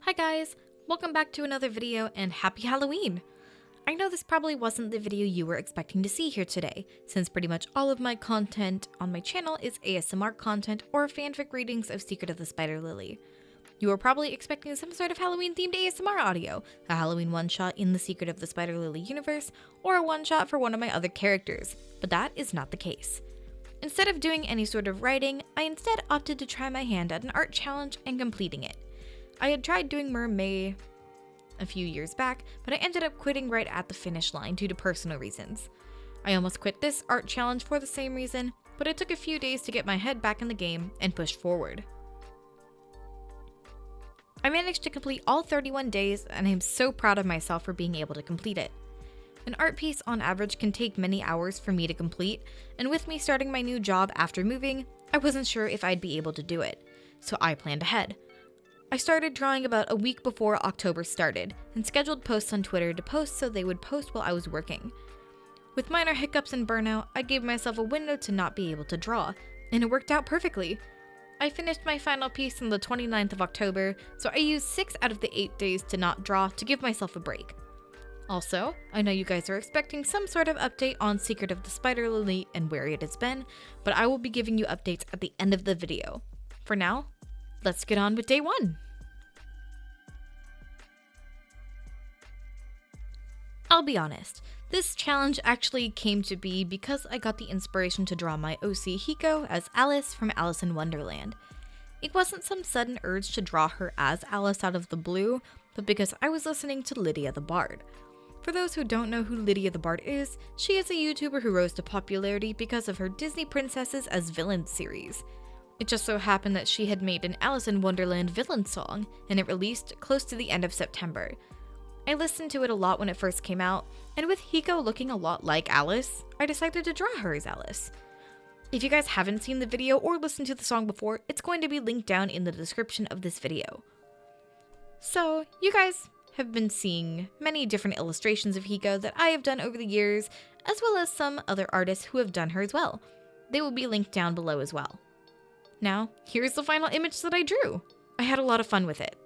Hi guys, welcome back to another video and happy Halloween! I know this probably wasn't the video you were expecting to see here today, since pretty much all of my content on my channel is ASMR content or fanfic readings of Secret of the Spider Lily. You were probably expecting some sort of Halloween-themed ASMR audio, a Halloween one-shot in the Secret of the Spider Lily universe, or a one-shot for one of my other characters, but that is not the case. Instead of doing any sort of writing, I instead opted to try my hand at an art challenge and completing it. I had tried doing Mermaid a few years back, but I ended up quitting right at the finish line due to personal reasons. I almost quit this art challenge for the same reason, but it took a few days to get my head back in the game and push forward. I managed to complete all 31 days, and I am so proud of myself for being able to complete it. An art piece on average can take many hours for me to complete, and with me starting my new job after moving, I wasn't sure if I'd be able to do it, so I planned ahead. I started drawing about a week before October started, and scheduled posts on Twitter to post so they would post while I was working. With minor hiccups and burnout, I gave myself a window to not be able to draw, and it worked out perfectly. I finished my final piece on the 29th of October, so I used 6 out of the 8 days to not draw to give myself a break. Also, I know you guys are expecting some sort of update on Secret of the Spider Lily and where it has been, but I will be giving you updates at the end of the video. For now, let's get on with day 1. I'll be honest, this challenge actually came to be because I got the inspiration to draw my OC Hiko as Alice from Alice in Wonderland. It wasn't some sudden urge to draw her as Alice out of the blue, but because I was listening to Lydia the Bard. For those who don't know who Lydia the Bard is, she is a YouTuber who rose to popularity because of her Disney Princesses as Villains series. It just so happened that she had made an Alice in Wonderland villain song, and it released close to the end of September. I listened to it a lot when it first came out, and with Hiko looking a lot like Alice, I decided to draw her as Alice. If you guys haven't seen the video or listened to the song before, it's going to be linked down in the description of this video. So, you guys have been seeing many different illustrations of Hiko that I have done over the years, as well as some other artists who have done her as well. They will be linked down below as well. Now, here's the final image that I drew. I had a lot of fun with it.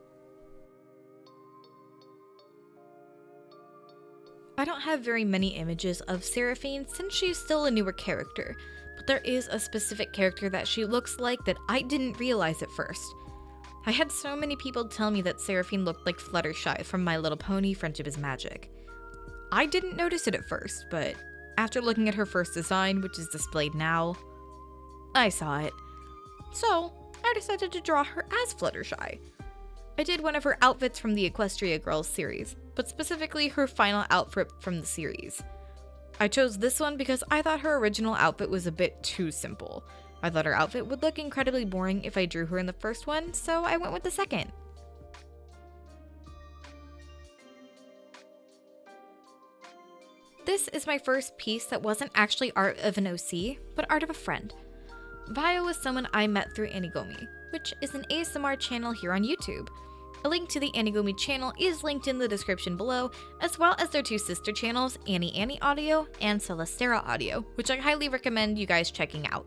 I don't have very many images of Seraphine since she's still a newer character, but there is a specific character that she looks like that I didn't realize at first. I had so many people tell me that Seraphine looked like Fluttershy from My Little Pony: Friendship is Magic. I didn't notice it at first, but after looking at her first design, which is displayed now, I saw it. So, I decided to draw her as Fluttershy. I did one of her outfits from the Equestria Girls series, but specifically her final outfit from the series. I chose this one because I thought her original outfit was a bit too simple. I thought her outfit would look incredibly boring if I drew her in the first one, so I went with the second. This is my first piece that wasn't actually art of an OC, but art of a friend. Vio was someone I met through Anigomi, which is an ASMR channel here on YouTube. A link to the Anigomi channel is linked in the description below, as well as their 2 sister channels, Annie Audio and Celestera Audio, which I highly recommend you guys checking out.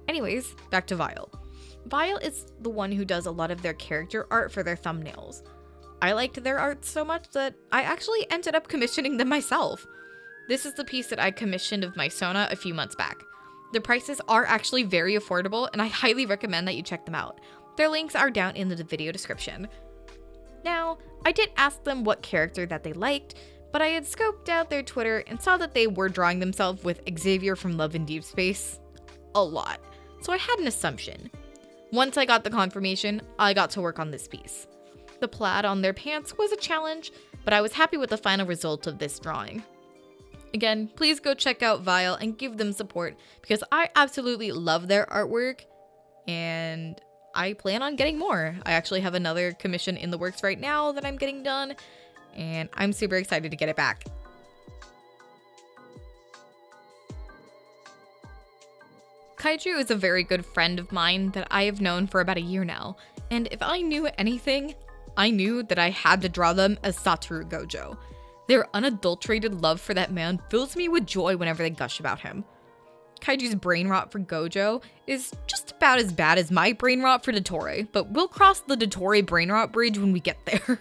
Anyways, back to Vile. Vile is the one who does a lot of their character art for their thumbnails. I liked their art so much that I actually ended up commissioning them myself. This is the piece that I commissioned of my Sona a few months back. The prices are actually very affordable, and I highly recommend that you check them out. Their links are down in the video description. Now, I did ask them what character that they liked, but I had scoped out their Twitter and saw that they were drawing themselves with Xavier from Love in Deep Space a lot, so I had an assumption. Once I got the confirmation, I got to work on this piece. The plaid on their pants was a challenge, but I was happy with the final result of this drawing. Again, please go check out Vile and give them support because I absolutely love their artwork and I plan on getting more. I actually have another commission in the works right now that I'm getting done and I'm super excited to get it back. Kaiju is a very good friend of mine that I have known for about a year now, and if I knew anything, I knew that I had to draw them as Satoru Gojo. Their unadulterated love for that man fills me with joy whenever they gush about him. Kaiju's brain rot for Gojo is just about as bad as my brain rot for Dottore, but we'll cross the Dottore brain rot bridge when we get there.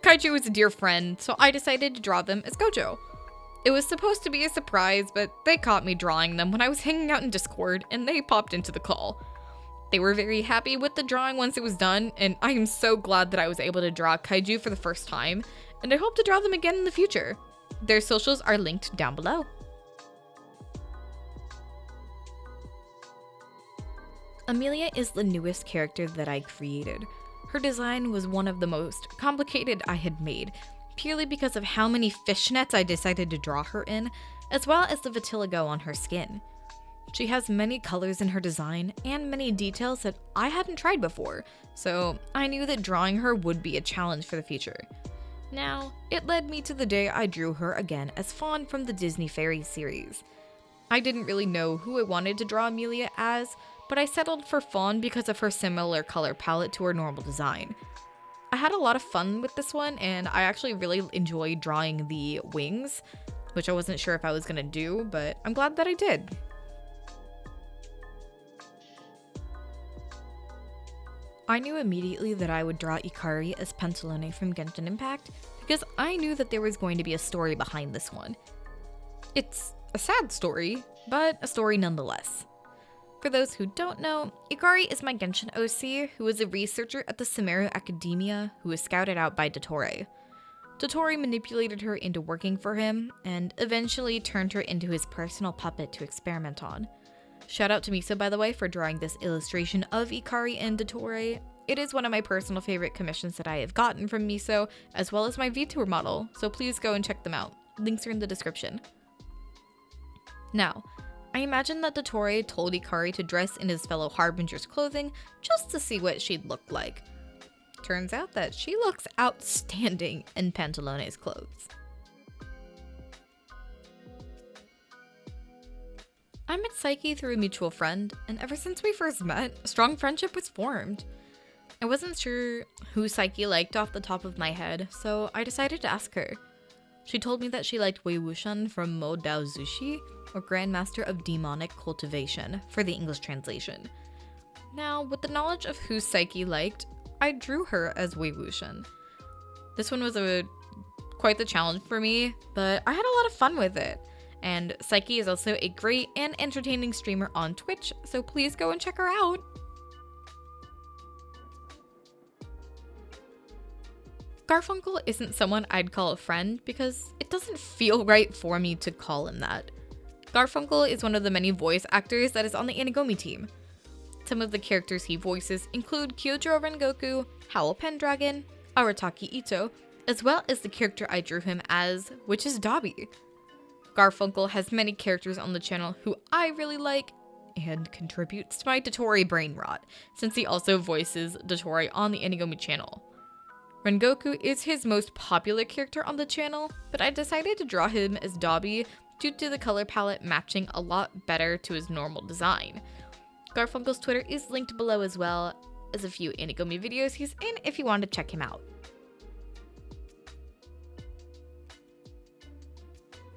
Kaiju is a dear friend, so I decided to draw them as Gojo. It was supposed to be a surprise, but they caught me drawing them when I was hanging out in Discord, and they popped into the call. They were very happy with the drawing once it was done, and I am so glad that I was able to draw Kaiju for the first time, and I hope to draw them again in the future. Their socials are linked down below. Amelia is the newest character that I created. Her design was one of the most complicated I had made, purely because of how many fishnets I decided to draw her in, as well as the vitiligo on her skin. She has many colors in her design and many details that I hadn't tried before, so I knew that drawing her would be a challenge for the future. Now, it led me to the day I drew her again as Fawn from the Disney Fairies series. I didn't really know who I wanted to draw Amelia as, but I settled for Fawn because of her similar color palette to her normal design. I had a lot of fun with this one, and I actually really enjoyed drawing the wings, which I wasn't sure if I was going to do, but I'm glad that I did. I knew immediately that I would draw Ikari as Pentalone from Genshin Impact because I knew that there was going to be a story behind this one. It's a sad story, but a story nonetheless. For those who don't know, Ikari is my Genshin OC who is a researcher at the Sumeru Academia who was scouted out by Dottore. Dottore manipulated her into working for him and eventually turned her into his personal puppet to experiment on. Shout out to Miso, by the way, for drawing this illustration of Ikari and Dottore. It is one of my personal favorite commissions that I have gotten from Miso, as well as my VTuber model, so please go and check them out. Links are in the description. Now, I imagine that Dottore told Ikari to dress in his fellow Harbinger's clothing just to see what she'd look like. Turns out that she looks outstanding in Pantalone's clothes. I met Saiki through a mutual friend, and ever since we first met, a strong friendship was formed. I wasn't sure who Saiki liked off the top of my head, so I decided to ask her. She told me that she liked Wei Wuxian from Mo Dao Zushi, or Grandmaster of Demonic Cultivation, for the English translation. Now, with the knowledge of who Saiki liked, I drew her as Wei Wuxian. This one was quite the challenge for me, but I had a lot of fun with it. And Saiki is also a great and entertaining streamer on Twitch, so please go and check her out. Garfunkel isn't someone I'd call a friend because it doesn't feel right for me to call him that. Garfunkel is one of the many voice actors that is on the Anigome team. Some of the characters he voices include Kyojuro Rengoku, Howl Pendragon, Arataki Ito, as well as the character I drew him as, which is Dobby. Garfunkel has many characters on the channel who I really like and contributes to my Dottore brain rot, since he also voices Dottore on the Anigome channel. Rengoku is his most popular character on the channel, but I decided to draw him as Dobby due to the color palette matching a lot better to his normal design. Garfunkel's Twitter is linked below as well as a few Anigome videos he's in if you want to check him out.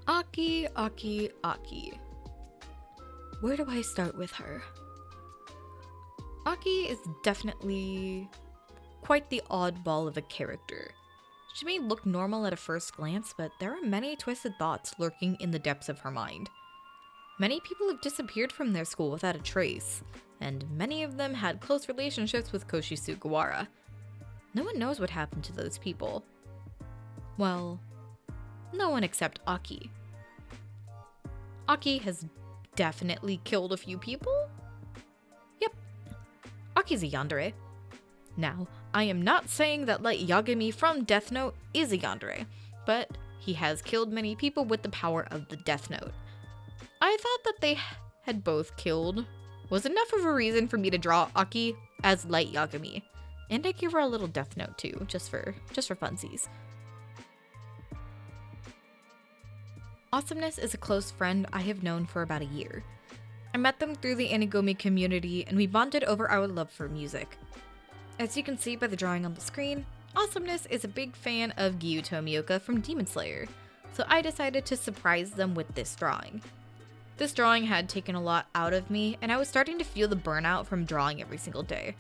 Aki. Where do I start with her? Aki is definitely quite the oddball of a character. She may look normal at a first glance, but there are many twisted thoughts lurking in the depths of her mind. Many people have disappeared from their school without a trace, and many of them had close relationships with Koshi Sugawara. No one knows what happened to those people. Well, no one except Aki. Aki has definitely killed a few people? Yep. Aki's a yandere. Now, I am not saying that Light Yagami from Death Note is a yandere, but he has killed many people with the power of the Death Note. I thought that they had both killed was enough of a reason for me to draw Aki as Light Yagami. And I give her a little Death Note too, just for funsies. Awesomeness is a close friend I have known for about a year. I met them through the Anigome community and we bonded over our love for music. As you can see by the drawing on the screen, Awesomeness is a big fan of Gyuto Tomioka from Demon Slayer, so I decided to surprise them with this drawing. This drawing had taken a lot out of me, and I was starting to feel the burnout from drawing every single day.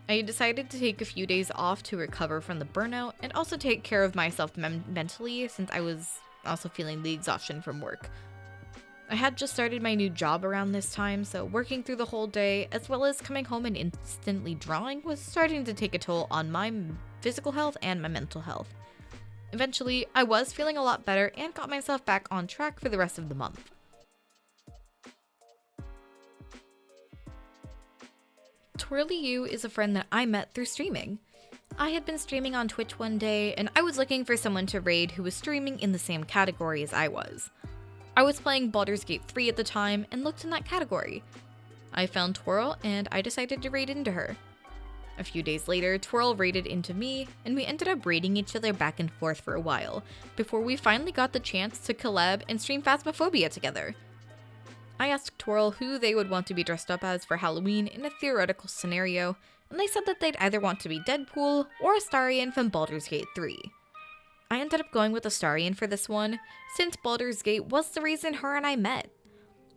I decided to take a few days off to recover from the burnout and also take care of myself mentally, since I was also feeling the exhaustion from work. I had just started my new job around this time, so working through the whole day, as well as coming home and instantly drawing, was starting to take a toll on my physical health and my mental health. Eventually, I was feeling a lot better and got myself back on track for the rest of the month. Twirly U is a friend that I met through streaming. I had been streaming on Twitch one day, and I was looking for someone to raid who was streaming in the same category as I was. I was playing Baldur's Gate 3 at the time and looked in that category. I found Twirl and I decided to raid into her. A few days later, Twirl raided into me, and we ended up raiding each other back and forth for a while, before we finally got the chance to collab and stream Phasmophobia together. I asked Twirl who they would want to be dressed up as for Halloween in a theoretical scenario, and they said that they'd either want to be Deadpool or Astarion from Baldur's Gate 3. I ended up going with Astarion for this one, since Baldur's Gate was the reason her and I met.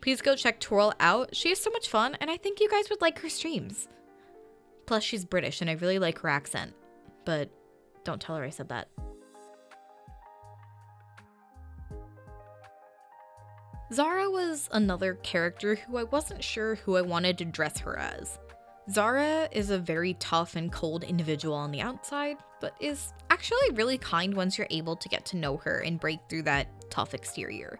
Please go check Twirl out, she is so much fun, and I think you guys would like her streams. Plus she's British and I really like her accent, but don't tell her I said that. Zara was another character who I wasn't sure who I wanted to dress her as. Zara is a very tough and cold individual on the outside, but is actually really kind once you're able to get to know her and break through that tough exterior.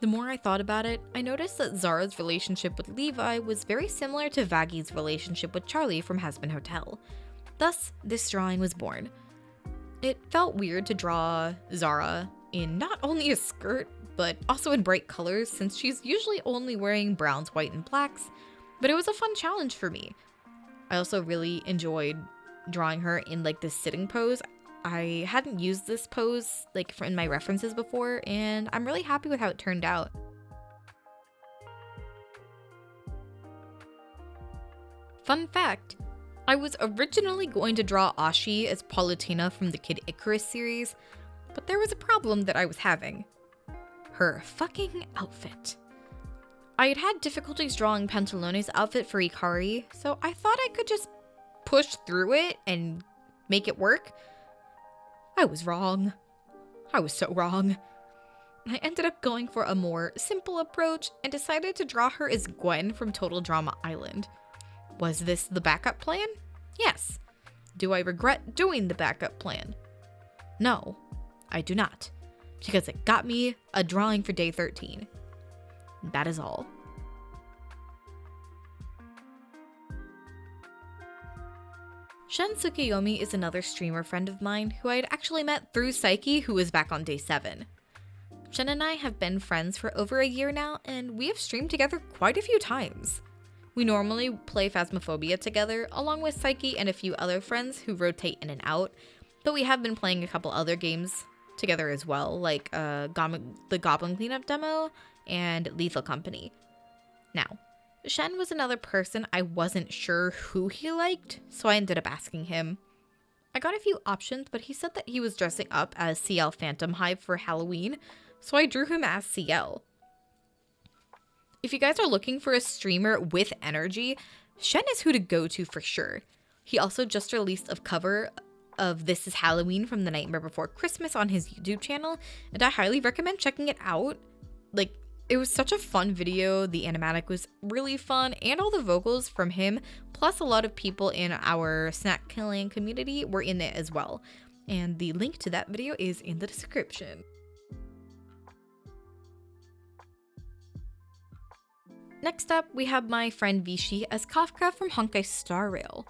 The more I thought about it, I noticed that Zara's relationship with Levi was very similar to Vaggy's relationship with Charlie from Hazbin Hotel. Thus, this drawing was born. It felt weird to draw Zara in not only a skirt, but also in bright colors, since she's usually only wearing browns, white, and blacks, but it was a fun challenge for me. I also really enjoyed drawing her in like this sitting pose. I hadn't used this pose like in my references before, and I'm really happy with how it turned out. Fun fact, I was originally going to draw Ashi as Palutina from the Kid Icarus series, but there was a problem that I was having. Her fucking outfit. I had had difficulties drawing Pantalone's outfit for Ikari, so I thought I could just push through it and make it work. I was wrong. I was so wrong. I ended up going for a more simple approach and decided to draw her as Gwen from Total Drama Island. Was this the backup plan? Yes. Do I regret doing the backup plan? No, I do not, because it got me a drawing for day 13. That is all. Shen Tsukiyomi is another streamer friend of mine who I had actually met through Psyche, who was back on day 7. Shen and I have been friends for over a year now, and we have streamed together quite a few times. We normally play Phasmophobia together, along with Psyche and a few other friends who rotate in and out, but we have been playing a couple other games together as well, like the Goblin Cleanup demo and Lethal Company. Now, Shen was another person I wasn't sure who he liked, so I ended up asking him. I got a few options, but he said that he was dressing up as CL Phantom Hive for Halloween, so I drew him as CL. If you guys are looking for a streamer with energy, Shen is who to go to for sure. He also just released a cover of This Is Halloween from The Nightmare Before Christmas on his YouTube channel, and I highly recommend checking it out. Like, it was such a fun video, the animatic was really fun, and all the vocals from him, plus a lot of people in our snack killing community were in it as well. And the link to that video is in the description. Next up, we have my friend Vichy as Kafka from Honkai Star Rail.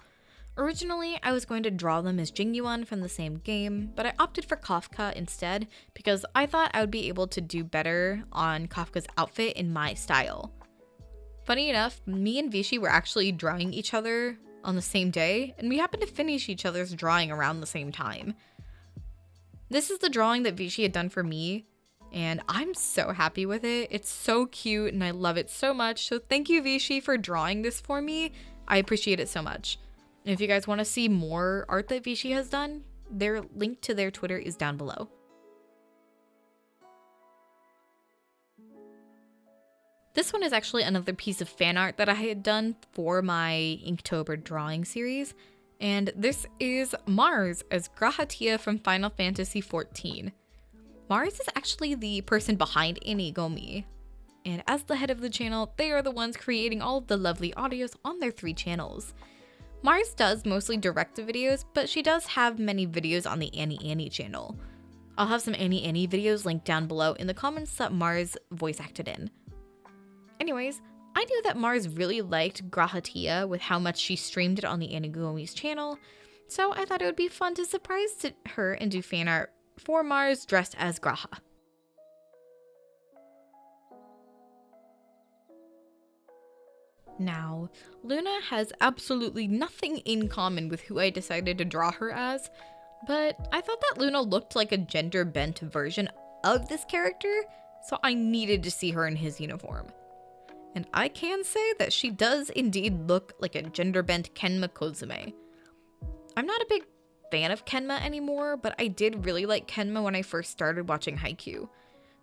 Originally, I was going to draw them as Jingyuan from the same game, but I opted for Kafka instead because I thought I would be able to do better on Kafka's outfit in my style. Funny enough, me and Vichy were actually drawing each other on the same day, and we happened to finish each other's drawing around the same time. This is the drawing that Vichy had done for me, and I'm so happy with it. It's so cute, and I love it so much, so thank you, Vichy, for drawing this for me. I appreciate it so much. And if you guys want to see more art that Vichy has done, their link to their Twitter is down below. This one is actually another piece of fan art that I had done for my Inktober drawing series, and this is Mars as Grahatia from Final Fantasy XIV. Mars is actually the person behind Inigomi, and as the head of the channel, they are the ones creating all of the lovely audios on their 3 channels. Mars does mostly direct the videos, but she does have many videos on the Annie channel. I'll have some Annie videos linked down below in the comments that Mars voice acted in. Anyways, I knew that Mars really liked Grahatia with how much she streamed it on the Inigomi's channel, so I thought it would be fun to surprise her and do fan art for Mars dressed as Graha. Now, Luna has absolutely nothing in common with who I decided to draw her as, but I thought that Luna looked like a gender-bent version of this character, so I needed to see her in his uniform. And I can say that she does indeed look like a gender-bent Kenma Kozume. I'm not a big fan of Kenma anymore, but I did really like Kenma when I first started watching Haikyuu.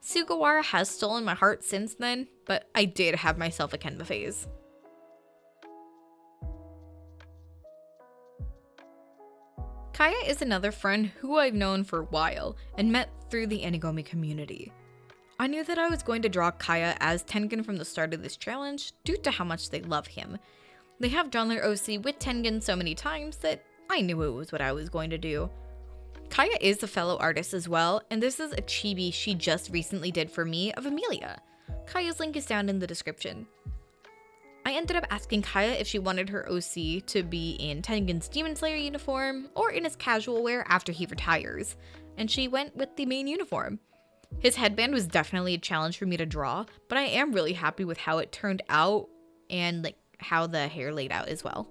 Sugawara has stolen my heart since then, but I did have myself a Kenma phase. Kaya is another friend who I've known for a while and met through the Inigomi community. I knew that I was going to draw Kaya as Tengen from the start of this challenge due to how much they love him. They have drawn their OC with Tengen so many times that I knew it was what I was going to do. Kaya is a fellow artist as well, and this is a chibi she just recently did for me of Amelia. Kaya's link is down in the description. I ended up asking Kaya if she wanted her OC to be in Tengen's Demon Slayer uniform or in his casual wear after he retires, and she went with the main uniform. His headband was definitely a challenge for me to draw, but I am really happy with how it turned out and how the hair laid out as well.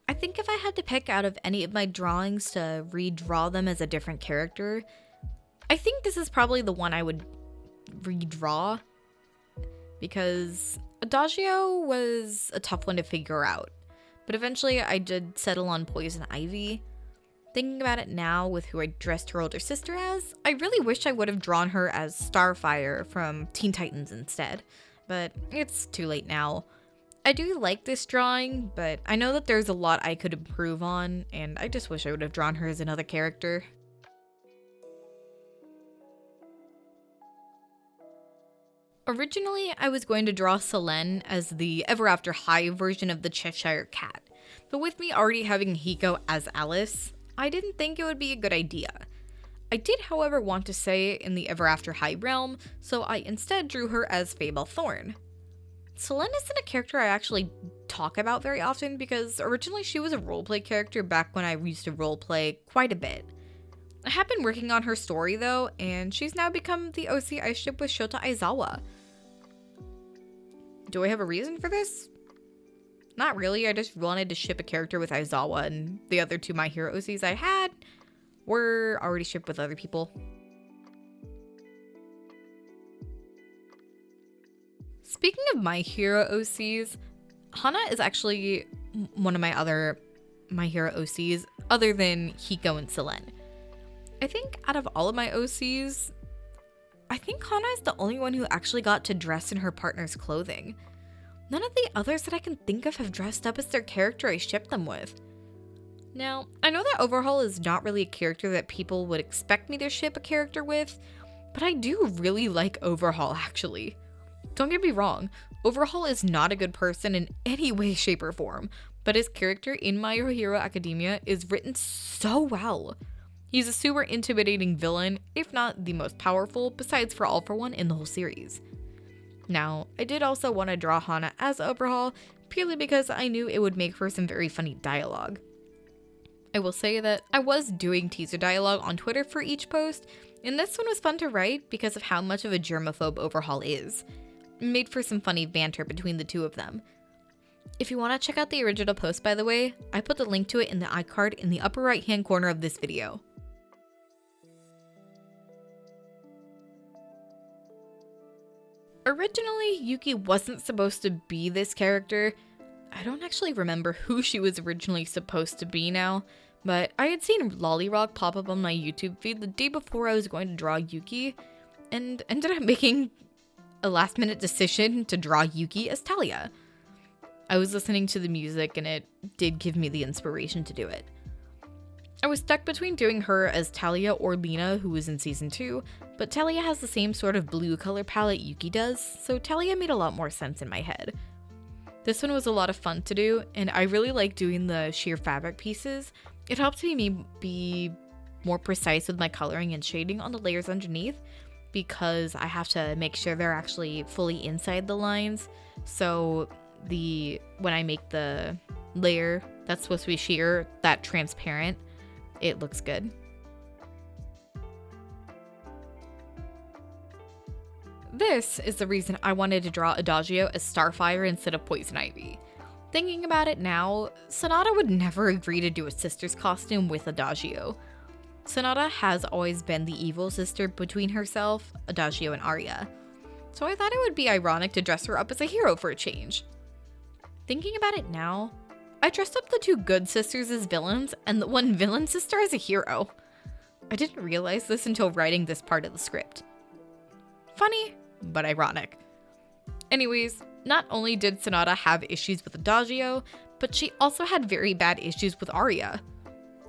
I think if I had to pick out of any of my drawings to redraw them as a different character, I think this is probably the one I would redraw, because Adagio was a tough one to figure out, but eventually I did settle on Poison Ivy. Thinking about it now with who I dressed her older sister as, I really wish I would have drawn her as Starfire from Teen Titans instead, but it's too late now. I do like this drawing, but I know that there's a lot I could improve on, and I just wish I would have drawn her as another character. Originally, I was going to draw Selene as the Ever After High version of the Cheshire Cat, but with me already having Hiko as Alice, I didn't think it would be a good idea. I did, however, want to say in the Ever After High realm, so I instead drew her as Fable Thorn. Selene isn't a character I actually talk about very often because originally she was a roleplay character back when I used to roleplay quite a bit. I have been working on her story though, and she's now become the OC I ship with Shota Aizawa. Do I have a reason for this? Not really, I just wanted to ship a character with Aizawa, and the other 2 My Hero OCs I had were already shipped with other people. Speaking of My Hero OCs, Hana is actually one of my other My Hero OCs other than Hiko and Selene. I think out of all of my OCs, I think Hana is the only one who actually got to dress in her partner's clothing. None of the others that I can think of have dressed up as their character I shipped them with. Now, I know that Overhaul is not really a character that people would expect me to ship a character with, but I do really like Overhaul actually. Don't get me wrong, Overhaul is not a good person in any way, shape, or form, but his character in My Hero Academia is written so well. He's a super intimidating villain, if not the most powerful, besides For All For One in the whole series. Now, I did also want to draw Hana as Overhaul, purely because I knew it would make for some very funny dialogue. I will say that I was doing teaser dialogue on Twitter for each post, and this one was fun to write because of how much of a germaphobe Overhaul is. It made for some funny banter between the 2 of them. If you want to check out the original post, by the way, I put the link to it in the iCard in the upper right hand corner of this video. Originally, Yuki wasn't supposed to be this character. I don't actually remember who she was originally supposed to be now, But I had seen Lollyrock pop up on my YouTube feed the day before I was going to draw Yuki, and ended up making a last minute decision to draw Yuki as Talia. I was listening to the music and it did give me the inspiration to do it. I was stuck between doing her as Talia or Lena, who was in season 2, but Talia has the same sort of blue color palette Yuki does, so Talia made a lot more sense in my head. This one was a lot of fun to do, and I really like doing the sheer fabric pieces. It helps me be more precise with my coloring and shading on the layers underneath, because I have to make sure they're actually fully inside the lines, so when I make the layer that's supposed to be sheer, that transparent, it looks good. This is the reason I wanted to draw Adagio as Starfire instead of Poison Ivy. Thinking about it now, Sonata would never agree to do a sister's costume with Adagio. Sonata has always been the evil sister between herself, Adagio, and Arya, so I thought it would be ironic to dress her up as a hero for a change. Thinking about it now, I dressed up the 2 good sisters as villains and the 1 villain sister as a hero. I didn't realize this until writing this part of the script. Funny, but ironic. Anyways, not only did Sonata have issues with Adagio, but she also had very bad issues with Arya.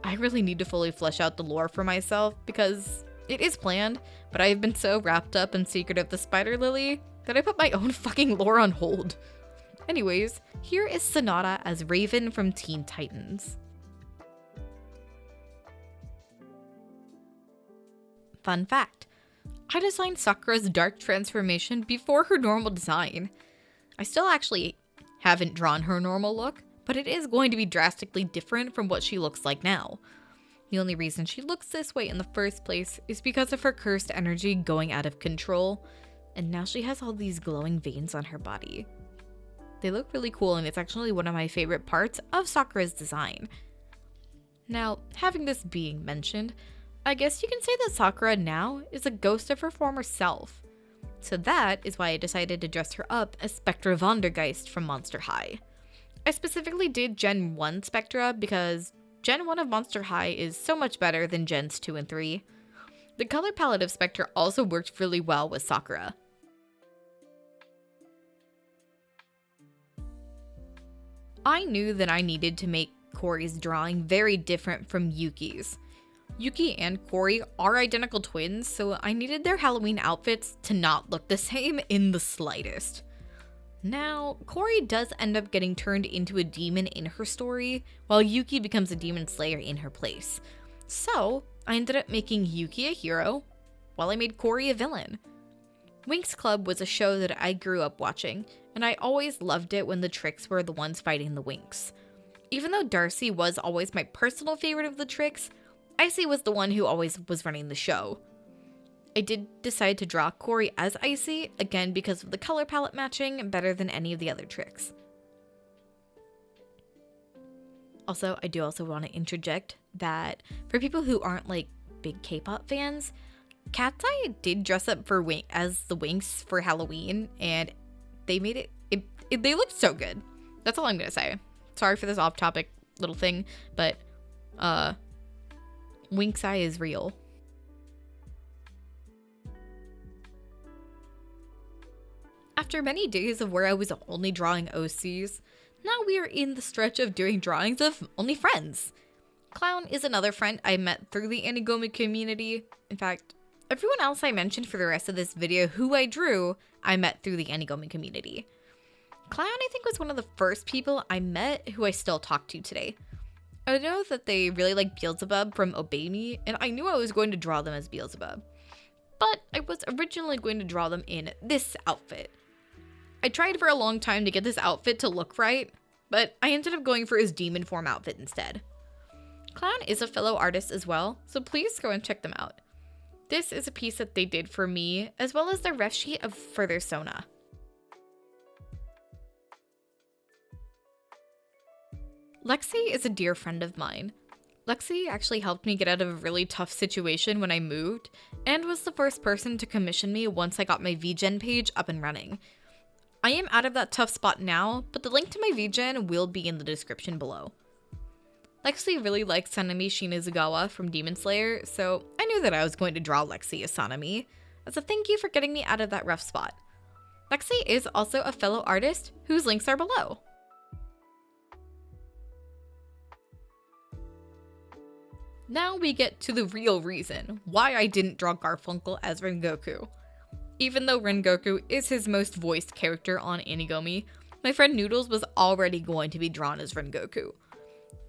I really need to fully flesh out the lore for myself because it is planned, but I have been so wrapped up in Secret of the Spider Lily that I put my own fucking lore on hold. Anyways, here is Sonata as Raven from Teen Titans. Fun fact, I designed Sakura's dark transformation before her normal design. I still actually haven't drawn her normal look, but it is going to be drastically different from what she looks like now. The only reason she looks this way in the first place is because of her cursed energy going out of control, and now she has all these glowing veins on her body. They look really cool, and it's actually one of my favorite parts of Sakura's design. Now, having this being mentioned, I guess you can say that Sakura now is a ghost of her former self. So that is why I decided to dress her up as Spectra Vondergeist from Monster High. I specifically did Gen 1 Spectra because Gen 1 of Monster High is so much better than Gens 2 and 3. The color palette of Spectra also worked really well with Sakura. I knew that I needed to make Corey's drawing very different from Yuki's. Yuki and Corey are identical twins, so I needed their Halloween outfits to not look the same in the slightest. Now, Corey does end up getting turned into a demon in her story, while Yuki becomes a demon slayer in her place. So, I ended up making Yuki a hero, while I made Corey a villain. Winx Club was a show that I grew up watching, and I always loved it when the Tricks were the ones fighting the Winx. Even though Darcy was always my personal favorite of the Tricks, Icy was the one who always was running the show. I did decide to draw Corey as Icy, again because of the color palette matching better than any of the other Tricks. Also, I do also want to interject that for people who aren't like big K-pop fans, Cat's Eye did dress up for as the Winx for Halloween, and they made they looked so good. That's all I'm gonna say. Sorry for this off-topic little thing, but Winx Eye is real. After many days of where I was only drawing OCs, now we are in the stretch of doing drawings of only friends. Clown is another friend I met through the Anigome community. In fact, everyone else I mentioned for the rest of this video who I drew, I met through the Anigome community. Clown, I think, was one of the first people I met who I still talk to today. I know that they really like Beelzebub from Obey Me, and I knew I was going to draw them as Beelzebub. But I was originally going to draw them in this outfit. I tried for a long time to get this outfit to look right, but I ended up going for his demon form outfit instead. Clown is a fellow artist as well, so please go and check them out. This is a piece that they did for me, as well as the ref sheet for their Sona. Lexi is a dear friend of mine. Lexi actually helped me get out of a really tough situation when I moved, and was the first person to commission me once I got my VGen page up and running. I am out of that tough spot now, but the link to my VGen will be in the description below. Lexi really likes Sanemi Shinazugawa from Demon Slayer, so I knew that I was going to draw Lexi as Sanemi, as a thank you for getting me out of that rough spot. Lexi is also a fellow artist, whose links are below. Now we get to the real reason why I didn't draw Garfunkel as Rengoku. Even though Rengoku is his most voiced character on Anigami, my friend Noodles was already going to be drawn as Rengoku.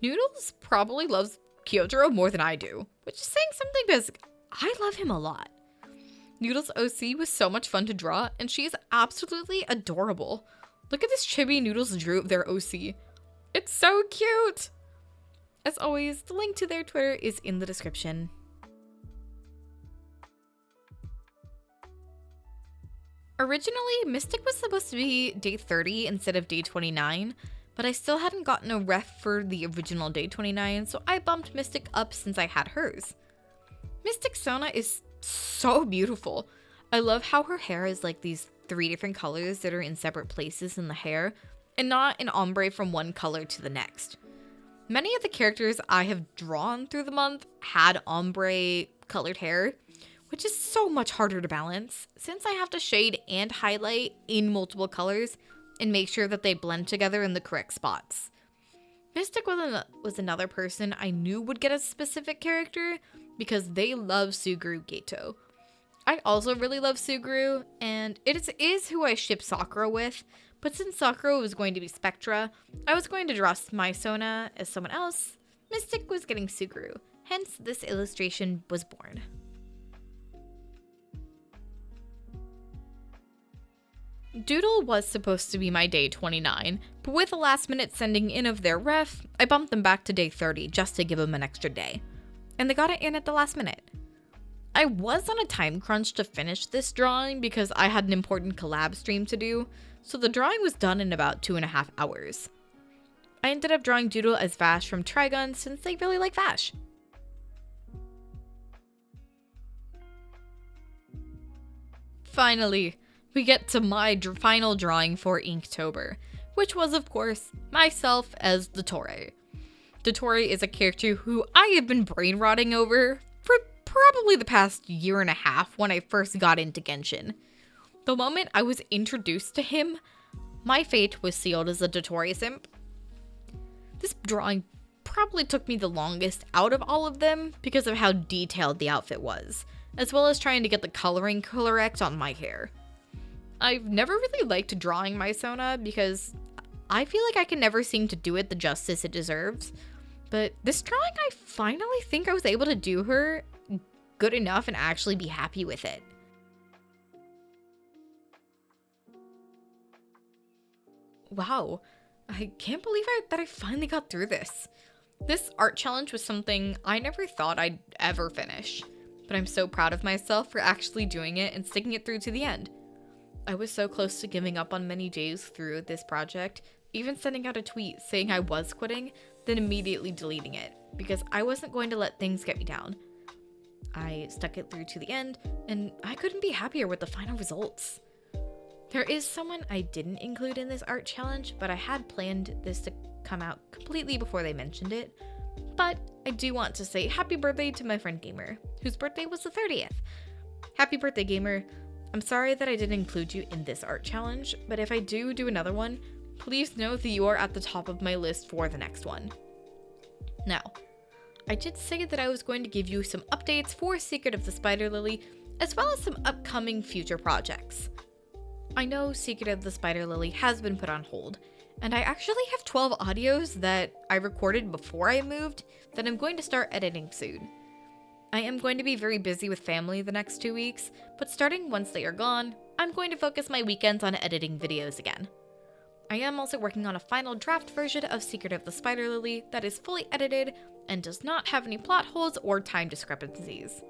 Noodles probably loves Kyotaro more than I do, which is saying something because I love him a lot. Noodles' OC was so much fun to draw, and she is absolutely adorable. Look at this chibi Noodles drew of their OC. It's so cute! As always, the link to their Twitter is in the description. Originally, Mystic was supposed to be day 30 instead of day 29, but I still hadn't gotten a ref for the original day 29, so I bumped Mystic up since I had hers. Mystic Sona is so beautiful. I love how her hair is like these 3 different colors that are in separate places in the hair, and not an ombre from one color to the next. Many of the characters I have drawn through the month had ombre colored hair, which is so much harder to balance since I have to shade and highlight in multiple colors and make sure that they blend together in the correct spots. Mystic was another person I knew would get a specific character because they love Suguru Geto. I also really love Suguru, and it is who I ship Sakura with, but since Sakura was going to be Spectra, I was going to draw my Sona as someone else. Mystic was getting Suguru, hence this illustration was born. Doodle was supposed to be my day 29, but with a last minute sending in of their ref, I bumped them back to day 30 just to give them an extra day. And they got it in at the last minute. I was on a time crunch to finish this drawing because I had an important collab stream to do, so the drawing was done in about 2.5 hours. I ended up drawing Doodle as Vash from Trigun since they really like Vash. Finally, we get to my final drawing for Inktober, which was of course myself as Dottore. Dottore is a character who I have been brain rotting over for probably the past 1.5 years when I first got into Genshin. The moment I was introduced to him, my fate was sealed as a Dottore simp. This drawing probably took me the longest out of all of them because of how detailed the outfit was, as well as trying to get the coloring correct on my hair. I've never really liked drawing my Sona because I feel like I can never seem to do it the justice it deserves, but this drawing I finally think I was able to do her good enough and actually be happy with it. Wow, I can't believe that I finally got through this. This art challenge was something I never thought I'd ever finish, but I'm so proud of myself for actually doing it and sticking it through to the end. I was so close to giving up on many days through this project, even sending out a tweet saying I was quitting, then immediately deleting it, because I wasn't going to let things get me down. I stuck it through to the end, and I couldn't be happier with the final results. There is someone I didn't include in this art challenge, but I had planned this to come out completely before they mentioned it. But I do want to say happy birthday to my friend Gamer, whose birthday was the 30th. Happy birthday, Gamer. I'm sorry that I didn't include you in this art challenge, but if I do another one, please know that you are at the top of my list for the next one. Now, I did say that I was going to give you some updates for Secret of the Spider Lily, as well as some upcoming future projects. I know Secret of the Spider Lily has been put on hold, and I actually have 12 audios that I recorded before I moved that I'm going to start editing soon. I am going to be very busy with family the next 2 weeks, but starting once they are gone, I'm going to focus my weekends on editing videos again. I am also working on a final draft version of Secret of the Spider Lily that is fully edited and does not have any plot holes or time discrepancies.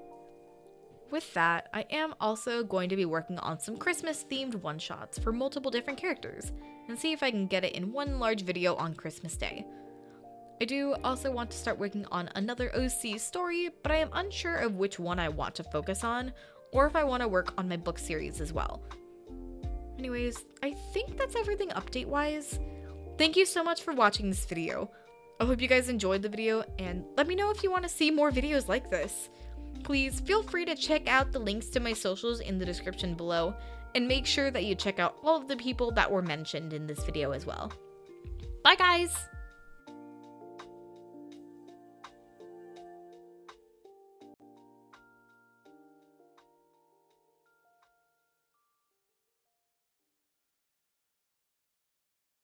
With that, I am also going to be working on some Christmas-themed one-shots for multiple different characters, and see if I can get it in one large video on Christmas Day. I do also want to start working on another OC story, but I am unsure of which one I want to focus on, or if I want to work on my book series as well. Anyways, I think that's everything update-wise. Thank you so much for watching this video. I hope you guys enjoyed the video, and let me know if you want to see more videos like this. Please feel free to check out the links to my socials in the description below, and make sure that you check out all of the people that were mentioned in this video as well. Bye guys!